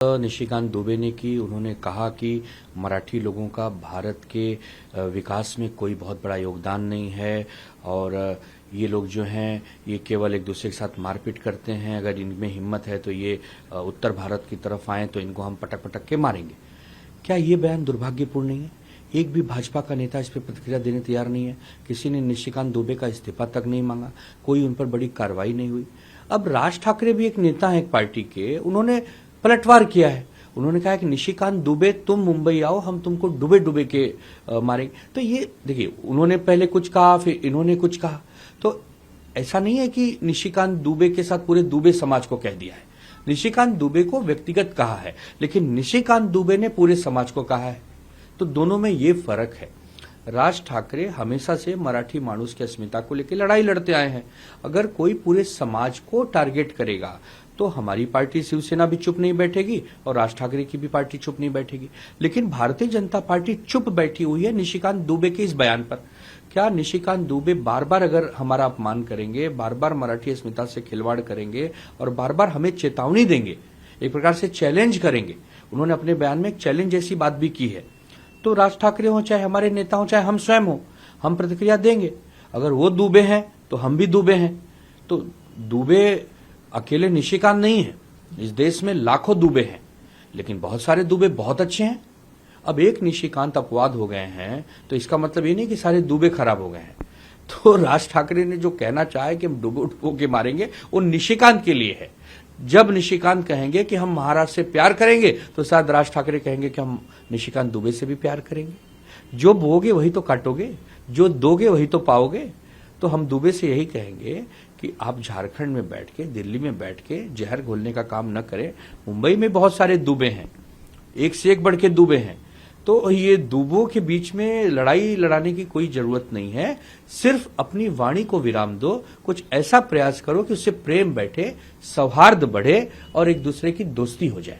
निशिकांत दुबे ने की। उन्होंने कहा कि मराठी लोगों का भारत के विकास में कोई बहुत बड़ा योगदान नहीं है और ये लोग जो हैं ये केवल एक दूसरे के साथ मारपीट करते हैं। अगर इनमें हिम्मत है तो ये उत्तर भारत की तरफ आए तो इनको हम पटक पटक के मारेंगे। क्या ये बयान दुर्भाग्यपूर्ण नहीं है? एक भी भाजपा का नेता इस पर प्रतिक्रिया देने तैयार नहीं है। किसी ने निशिकांत दुबे का इस्तीफा तक नहीं मांगा, कोई उन पर बड़ी कार्रवाई नहीं हुई। अब राज ठाकरे भी एक नेता हैं एक पार्टी के, उन्होंने पलटवार किया है। उन्होंने कहा कि निशिकांत दुबे तुम मुंबई आओ, हम तुमको डुबे डुबे के मारेंगे। तो ये देखिए, उन्होंने पहले कुछ कहा फिर इन्होंने कुछ कहा। तो ऐसा नहीं है कि निशिकांत दुबे के साथ पूरे दुबे समाज को कह दिया है। निशिकांत दुबे को व्यक्तिगत कहा है, लेकिन निशिकांत दुबे ने पूरे समाज को कहा है। तो दोनों में ये फर्क है। राज ठाकरे हमेशा से मराठी मानुस की अस्मिता को लेकर लड़ाई लड़ते आए हैं। अगर कोई पूरे समाज को टारगेट करेगा तो हमारी पार्टी शिवसेना भी चुप नहीं बैठेगी और राज ठाकरे की भी पार्टी चुप नहीं बैठेगी। लेकिन भारतीय जनता पार्टी चुप बैठी हुई है निशिकांत दुबे के इस बयान पर। क्या निशिकांत दुबे बार बार अगर हमारा अपमान करेंगे, बार बार मराठी अस्मिता से खिलवाड़ करेंगे और बार बार हमें चेतावनी देंगे, एक प्रकार से चैलेंज करेंगे, उन्होंने अपने बयान में एक चैलेंज जैसी बात भी की है, तो राज ठाकरे हो चाहे हमारे नेता हो चाहे हम स्वयं हो, हम प्रतिक्रिया देंगे। अगर वो दुबे हैं तो हम भी दुबे हैं। तो दुबे अकेले निशिकांत नहीं है, इस देश में लाखों दुबे हैं, लेकिन बहुत सारे दुबे बहुत अच्छे हैं। अब एक निशिकांत अपवाद हो गए हैं तो इसका मतलब ये नहीं कि सारे दुबे खराब हो गए हैं। तो राज ठाकरे ने जो कहना चाहे कि हम डुबो डुबो के मारेंगे, वो निशिकांत के लिए है। जब निशिकांत कहेंगे कि हम महाराष्ट्र से प्यार करेंगे तो शायद राज ठाकरे कहेंगे कि हम निशिकांत दुबे से भी प्यार करेंगे। जो बोगे वही तो काटोगे, जो दोगे वही तो पाओगे। तो हम दुबे से यही कहेंगे कि आप झारखंड में बैठ के, दिल्ली में बैठ के जहर घोलने का काम न करें। मुंबई में बहुत सारे दुबे हैं, एक से एक बढ़ के दुबे हैं। तो ये दुबों के बीच में लड़ाई लड़ाने की कोई जरूरत नहीं है। सिर्फ अपनी वाणी को विराम दो, कुछ ऐसा प्रयास करो कि उससे प्रेम बैठे, सौहार्द बढ़े और एक दूसरे की दोस्ती हो जाए।